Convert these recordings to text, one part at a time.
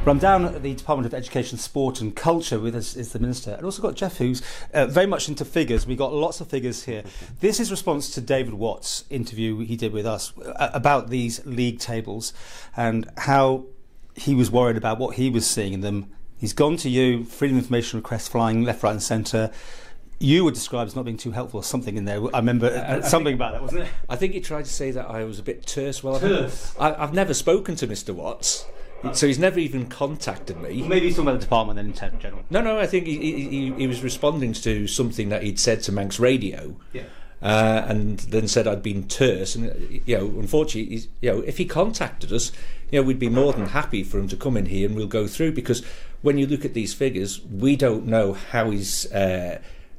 Well, I'm down at the Department of Education, Sport and Culture with us is the Minister, and also got Geoff, who's very much into figures. We've got lots of figures here. This is response to David Watt's interview he did with us about these league tables and how he was worried about what he was seeing in them. He's gone to you, freedom of information requests flying left, right and centre. You were described as not being too helpful or something in there. I remember something about that, wasn't it? I think he tried to say that I was a bit terse. Well, Terse? I've never spoken to Mr. Watts. So he's never even contacted me. Maybe he's talking about the department then in general. No, I think he was responding to something that he'd said to Manx Radio, yeah. And then said I'd been terse. And unfortunately, if he contacted us, we'd be more than happy for him to come in here and we'll go through. Because when you look at these figures, we don't know how he's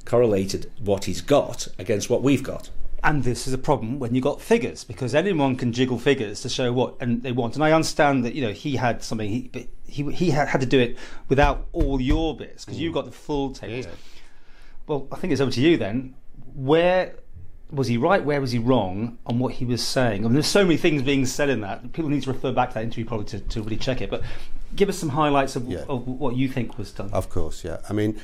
correlated what he's got against what we've got. And this is a problem when you've got figures, because anyone can jiggle figures to show what they want. And I understand that he had something, but he had to do it without all your bits, because you've got the full tables. Yeah. Well, I think it's over to you then. Where was he right? Where was he wrong on what he was saying? I mean, there's so many things being said in that. People need to refer back to that interview probably to really check it. But give us some highlights of what you think was done. Of course, yeah. I mean,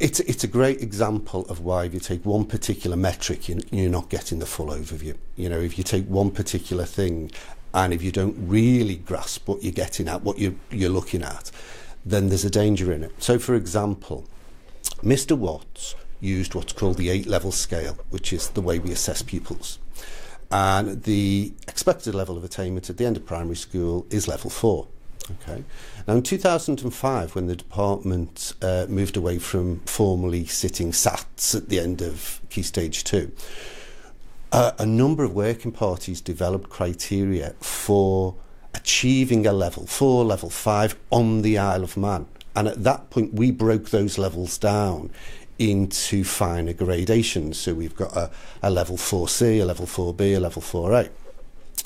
it's a great example of why if you take one particular metric, you're not getting the full overview. If you take one particular thing and if you don't really grasp what you're getting at, what you're looking at, then there's a danger in it. So, for example, Mr. Watts used what's called the 8-level scale, which is the way we assess pupils. And the expected level of attainment at the end of primary school is level 4. Okay. Now, in 2005, when the department moved away from formally sitting SATs at the end of Key Stage 2, a number of working parties developed criteria for achieving a level 4, level 5 on the Isle of Man. And at that point, we broke those levels down into finer gradations. So we've got a level 4C, a level 4B, a level 4A.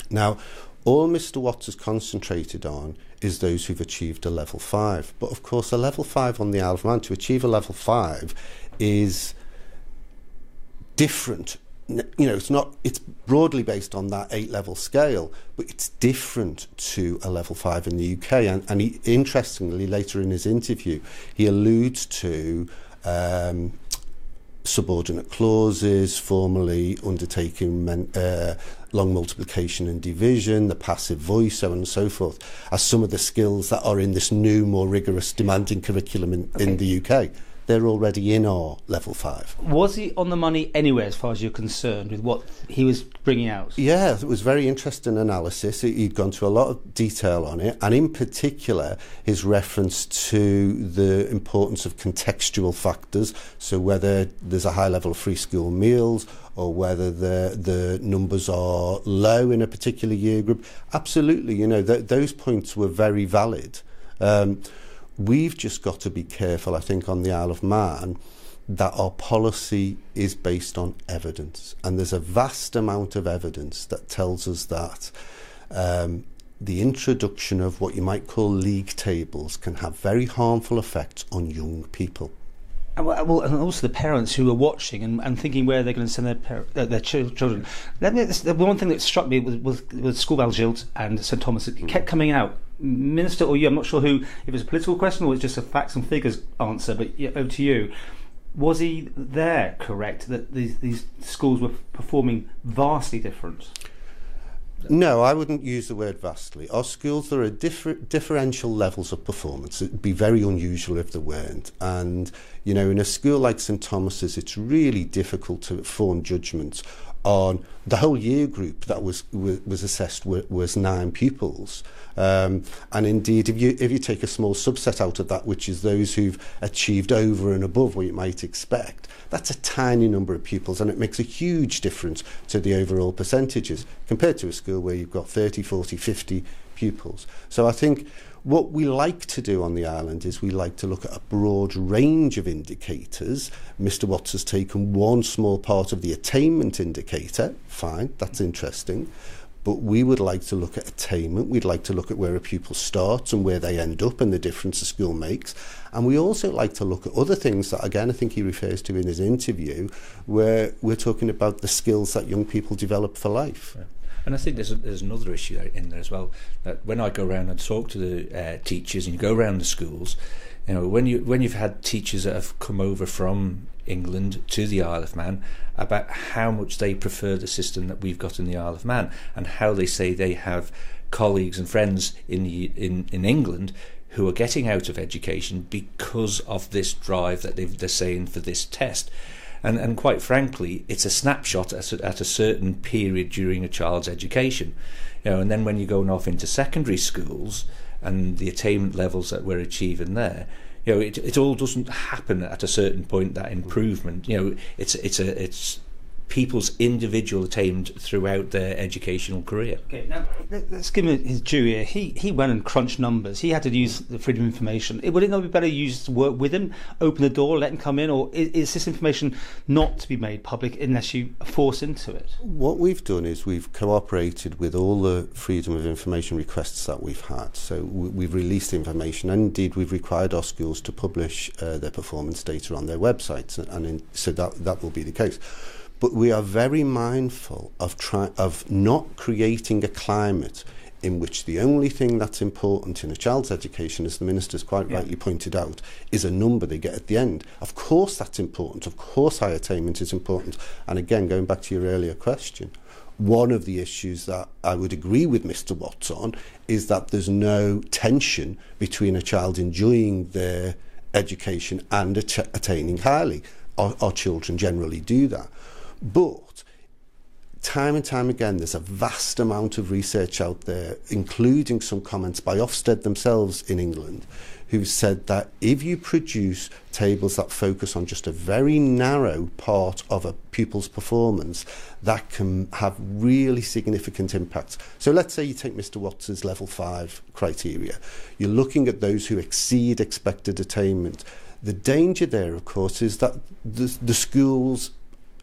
Now, all Mr. Watts has concentrated on is those who've achieved a level 5. But of course, a level 5 on the Isle of Man, to achieve a level 5 is different. It's broadly based on that 8-level scale, but it's different to a level 5 in the UK. And he, interestingly, later in his interview, he alludes to subordinate clauses, formally undertaking long multiplication and division, the passive voice, so on and so forth, as some of the skills that are in this new, more rigorous, demanding curriculum in the UK. They're already in our level 5. Was he on the money anywhere as far as you're concerned with what he was bringing out? Yeah, it was very interesting analysis. He'd gone to a lot of detail on it, and in particular his reference to the importance of contextual factors, so whether there's a high level of free school meals or whether the numbers are low in a particular year group. Absolutely, those points were very valid. We've just got to be careful, I think, on the Isle of Man, that our policy is based on evidence. And there's a vast amount of evidence that tells us that the introduction of what you might call league tables can have very harmful effects on young people. Well, and also the parents who are watching and thinking where they're going to send their children. The one thing that struck me was School Belgilt and St Thomas. It kept coming out. Minister or you, I'm not sure who, if it's a political question or it's just a facts and figures answer, but over to you. Was he there correct that these schools were performing vastly different? No, I wouldn't use the word vastly. Our schools, there are differential levels of performance. It would be very unusual if there weren't. And, in a school like St Thomas's, it's really difficult to form judgments on the whole year group that was assessed was 9 pupils. And indeed, if you take a small subset out of that, which is those who've achieved over and above what you might expect, that's a tiny number of pupils, and it makes a huge difference to the overall percentages compared to a school where you've got 30, 40, 50 pupils. So I think what we like to do on the island is we like to look at a broad range of indicators. Mr. Watts has taken one small part of the attainment indicator. Fine, that's interesting. But we would like to look at attainment. We'd like to look at where a pupil starts and where they end up and the difference a school makes. And we also like to look at other things that, again, I think he refers to in his interview, where we're talking about the skills that young people develop for life. Yeah. And I think there's another issue in there as well, that when I go around and talk to the teachers, and you go around the schools, when you've had teachers that have come over from England to the Isle of Man, about how much they prefer the system that we've got in the Isle of Man, and how they say they have colleagues and friends in England who are getting out of education because of this drive that they're saying for this test. And quite frankly, it's a snapshot at a certain period during a child's education. And then when you're going off into secondary schools and the attainment levels that we're achieving there, it all doesn't happen at a certain point, that improvement. It's people's individual attainment throughout their educational career. Okay, now let's give him his due here. He went and crunched numbers. He had to use the freedom of information. Would it not be better used to work with him, open the door, let him come in, or is this information not to be made public unless you force into it? What we've done is we've cooperated with all the freedom of information requests that we've had. So we've released the information, and indeed we've required our schools to publish their performance data on their websites, so that will be the case. But we are very mindful of not creating a climate in which the only thing that's important in a child's education, as the Minister's quite rightly pointed out, is a number they get at the end. Of course that's important. Of course high attainment is important. And again, going back to your earlier question, one of the issues that I would agree with Mr. Watts on is that there's no tension between a child enjoying their education and attaining highly. Our children generally do that. But time and time again, there's a vast amount of research out there, including some comments by Ofsted themselves in England, who've said that if you produce tables that focus on just a very narrow part of a pupil's performance, that can have really significant impacts. So let's say you take Mr. Watts's level 5 criteria. You're looking at those who exceed expected attainment. The danger there, of course, is that the schools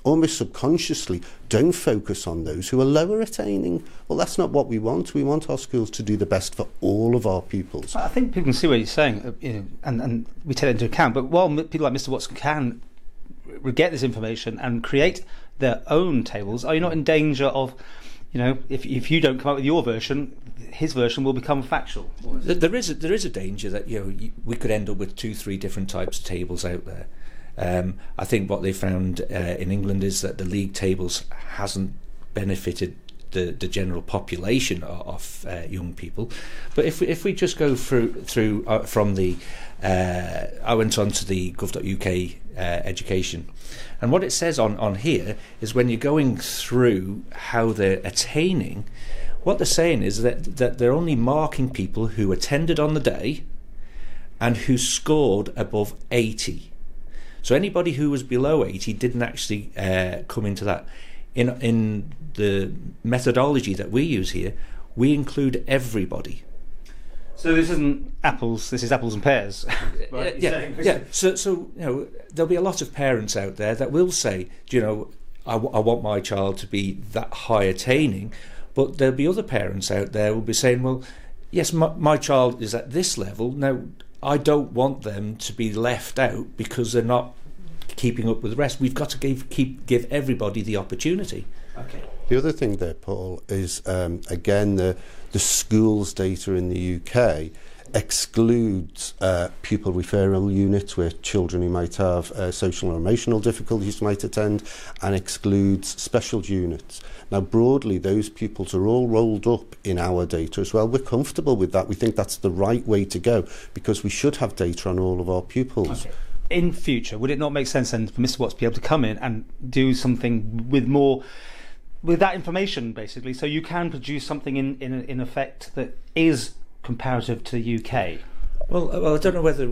almost subconsciously don't focus on those who are lower attaining. Well, that's not what we want. We want our schools to do the best for all of our pupils. I think people can see what you're saying, and we take that into account. But while people like Mr. Watts can get this information and create their own tables, are you not in danger of, if you don't come up with your version, his version will become factual? There is a danger that we could end up with 2-3 different types of tables out there. I think what they found in England is that the league tables hasn't benefited the general population of young people. But if we just go through from the I went on to the gov.uk education, and what it says on here is when you're going through how they're attaining, what they're saying is that they're only marking people who attended on the day and who scored above 80. So anybody who was below 80 didn't actually come into that. In the methodology that we use here, we include everybody. So this isn't apples. This is apples and pears. Yeah. So there'll be a lot of parents out there that will say, I want my child to be that high attaining, but there'll be other parents out there who will be saying, well, yes, my child is at this level now. I don't want them to be left out because they're not keeping up with the rest. We've got to give everybody the opportunity. Okay. The other thing there, Paul, is again the schools data in the UK excludes pupil referral units where children who might have social or emotional difficulties might attend, and excludes special units. Now, broadly, those pupils are all rolled up in our data as well. We're comfortable with that. We think that's the right way to go because we should have data on all of our pupils. Okay. In future, would it not make sense then for Mr. Watts to be able to come in and do something with that information, basically, so you can produce something in effect that is comparative to the UK? Well, I don't know whether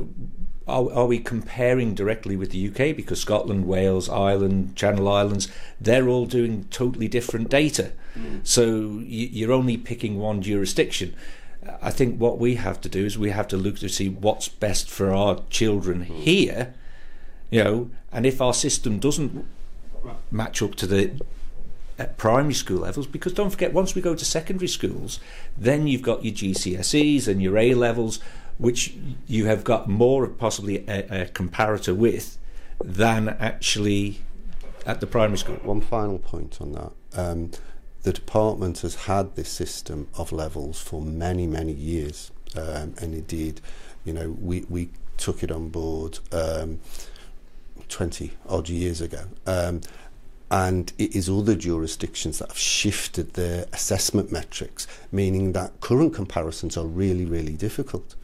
are we comparing directly with the UK, because Scotland, Wales, Ireland, Channel Islands, they're all doing totally different data. So you're only picking one jurisdiction. I think what we have to do is we have to look to see what's best for our children here, and if our system doesn't match up to the primary school levels, because don't forget, once we go to secondary schools, then you've got your GCSEs and your A levels, which you have got more possibly a comparator with than actually at the primary school. One final point on that. the department has had this system of levels for many, many years, and indeed, you know, we took it on board 20 odd years ago, and it is other jurisdictions that have shifted their assessment metrics, meaning that current comparisons are really, really difficult.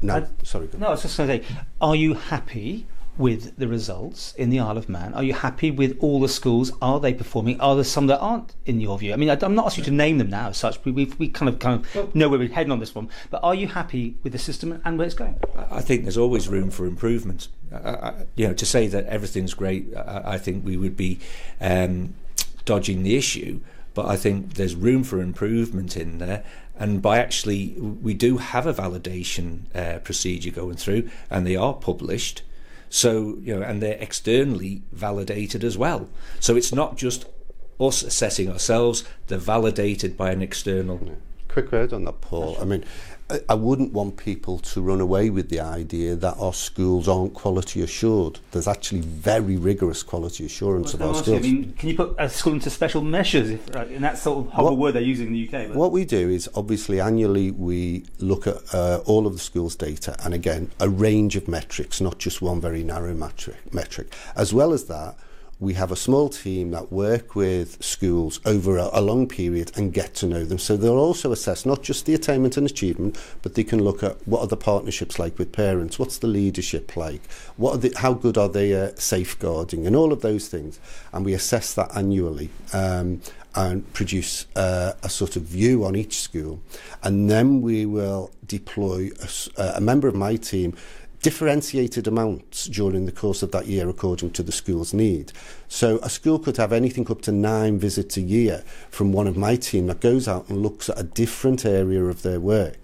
No, sorry. Go on. No, I was just going to say, are you happy with the results in the Isle of Man? Are you happy with all the schools? Are they performing? Are there some that aren't, in your view? I mean, I'm not asking you to name them now as such. We kind of know where we're heading on this one. But are you happy with the system and where it's going? I think there's always room for improvement. You know, to say that everything's great, I think we would be dodging the issue. But I think there's room for improvement in there. And we do have a validation procedure going through, and they are published. So, you know, and they're externally validated as well. So it's not just us assessing ourselves, they're validated by an external. Yeah. Quick word on that, Paul. I mean, I wouldn't want people to run away with the idea that our schools aren't quality assured. There's actually very rigorous quality assurance of our schools. I mean, can you put a school into special measures, in that sort of horrible word they're using in the UK? But what we do is, obviously, annually we look at all of the schools' data, and again, a range of metrics, not just one very narrow metric. As well as that, we have a small team that work with schools over a long period and get to know them. So they'll also assess not just the attainment and achievement, but they can look at what are the partnerships like with parents, what's the leadership like, how good are they at safeguarding, and all of those things. And we assess that annually and produce a sort of view on each school. And then we will deploy a member of my team differentiated amounts during the course of that year according to the school's need. So a school could have anything up to 9 visits a year from one of my team that goes out and looks at a different area of their work.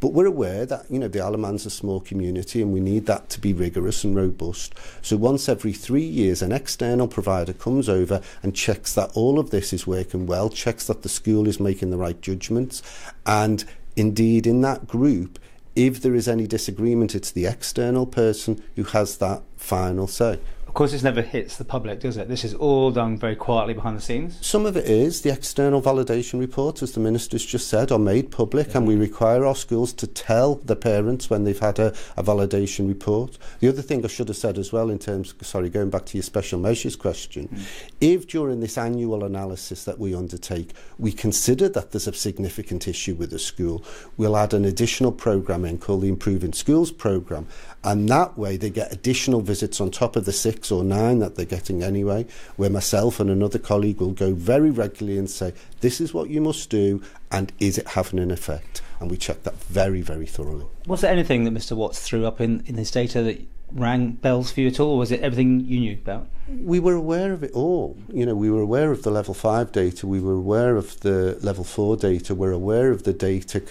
But we're aware that, you know, the Isle of Man's a small community and we need that to be rigorous and robust. So once every 3 years, an external provider comes over and checks that all of this is working well, checks that the school is making the right judgments, and indeed in that group, if there is any disagreement, it's the external person who has that final say. of course, this never hits the public, does it? This is all done very quietly behind the scenes. Some of it is. The external validation reports, as the Minister's just said, are made public, and we require our schools to tell the parents when they've had a validation report. The other thing I should have said as well, in terms, sorry, going back to your special measures question, if during this annual analysis that we undertake, we consider that there's a significant issue with the school, we'll add an additional programme in called the Improving Schools programme, and that way they get additional visits on top of the 6 or 9 that they're getting anyway, where myself and another colleague will go very regularly and say, this is what you must do, and is it having an effect? And we check that very, very thoroughly. Was there anything that Mr. Watts threw up in his data that rang bells for you at all, or was it everything you knew about? We were aware of it all. You know, we were aware of the level 5 data, we were aware of the level 4 data, we're aware of the data.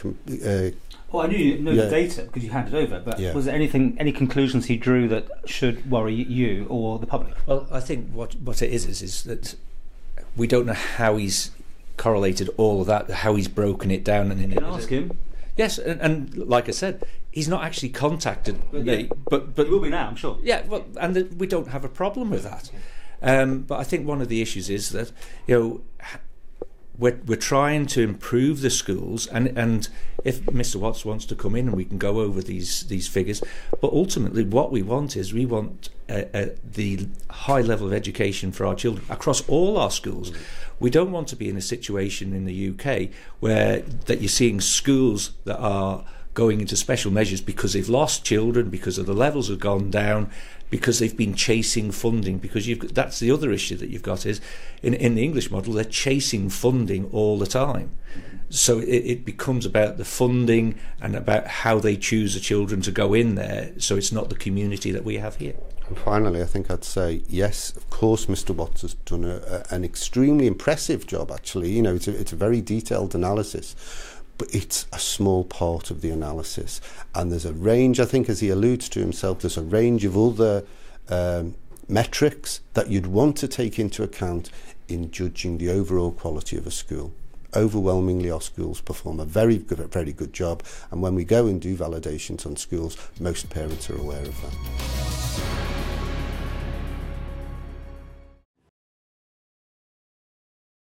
Well, I knew you know the data because you handed over, but was there any conclusions he drew that should worry you or the public? Well, I think what it is that we don't know how he's correlated all of that, how he's broken it down. And you can ask him. Yes, and like I said, he's not actually contacted me, but he will be now, I'm sure. Yeah, well, and we don't have a problem with that. But I think one of the issues is that, you know, we're trying to improve the schools, and if Mr. Watts wants to come in and we can go over these figures, but ultimately what we want the high level of education for our children across all our schools. We don't want to be in a situation in the UK where that you're seeing schools that are going into special measures because they've lost children, because of the levels have gone down, because they've been chasing funding, because that's the other issue that you've got is in the English model they're chasing funding all the time. So it becomes about the funding and about how they choose the children to go in there, so it's not the community that we have here. And finally, I think I'd say, yes, of course, Mr. Watts has done an extremely impressive job, actually. You know, it's a very detailed analysis, but it's a small part of the analysis. And there's a range, I think, as he alludes to himself, there's a range of other metrics that you'd want to take into account in judging the overall quality of a school. Overwhelmingly, our schools perform a very good job, and when we go and do validations on schools, most parents are aware of that.